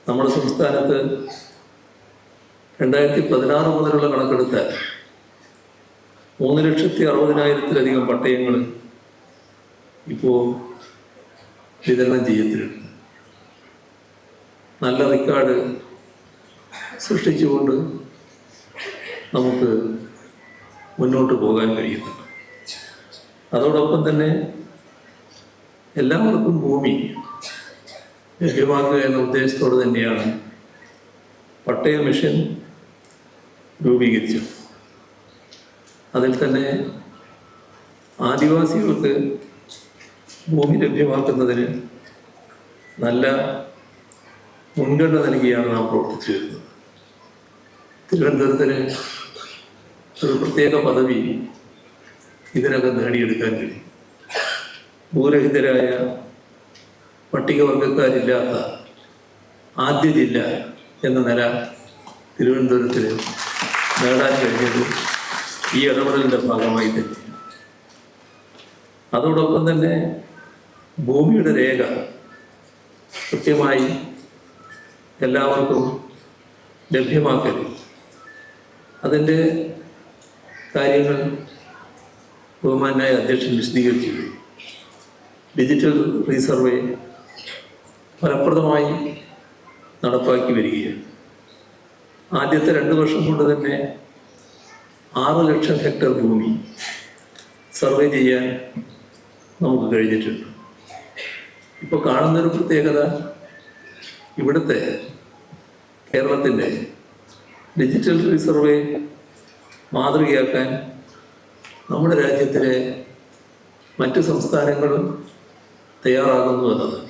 നമ്മുടെ സംസ്ഥാനത്ത് 2016 മുതലുള്ള കണക്കെടുത്താൽ 3,60,000-ത്തിലധികം പട്ടയങ്ങൾ ഇപ്പോൾ വിതരണം ചെയ്യത്തിലുണ്ട്. നല്ല റെക്കോർഡ് സൃഷ്ടിച്ചുകൊണ്ട് നമുക്ക് മുന്നോട്ട് പോകാൻ കഴിയുന്നുണ്ട്. അതോടൊപ്പം തന്നെ എല്ലാവർക്കും ഭൂമി ലഭ്യമാക്കുക എന്ന ഉദ്ദേശത്തോടെ തന്നെയാണ് പട്ടയ മിഷൻ രൂപീകരിച്ചത്. അതിൽ തന്നെ ആദിവാസികൾക്ക് ഭൂമി ലഭ്യമാക്കുന്നതിന് നല്ല മുൻഗണന നൽകിയാണ് നാം പ്രവർത്തിച്ചു വരുന്നത്. തിരുവനന്തപുരത്തിന് ഒരു പ്രത്യേക പദവി ഇതിനകം നേടിയെടുക്കാൻ കഴിയും. ഭൂരഹിതരായ പട്ടികവർഗക്കാരില്ലാത്ത ആദ്യ ജില്ല എന്ന നില തിരുവനന്തപുരത്തിന് നേടാൻ കഴിഞ്ഞത് ഈ ഇടപെടലിൻ്റെ ഭാഗമായി തന്നെ. അതോടൊപ്പം തന്നെ ഭൂമിയുടെ രേഖ കൃത്യമായി എല്ലാവർക്കും ലഭ്യമാക്കൽ, അതിൻ്റെ കാര്യങ്ങൾ ബഹുമാനായ അധ്യക്ഷൻ വിശദീകരിച്ചു. ഡിജിറ്റൽ റീസർവേ ഫലപ്രദമായി നടപ്പാക്കി വരികയാണ്. ആദ്യത്തെ 2 വർഷം കൊണ്ട് തന്നെ 6 ലക്ഷം ഹെക്ടർ ഭൂമി സർവേ ചെയ്യാൻ നമുക്ക് കഴിഞ്ഞിട്ടുണ്ട്. ഇപ്പോൾ കാണുന്നൊരു പ്രത്യേകത, ഇവിടുത്തെ കേരളത്തിൻ്റെ ഡിജിറ്റൽ റീസർവേ മാതൃകയാക്കാൻ നമ്മുടെ രാജ്യത്തിലെ മറ്റ് സംസ്ഥാനങ്ങളും തയ്യാറാകുന്നു എന്നതാണ്.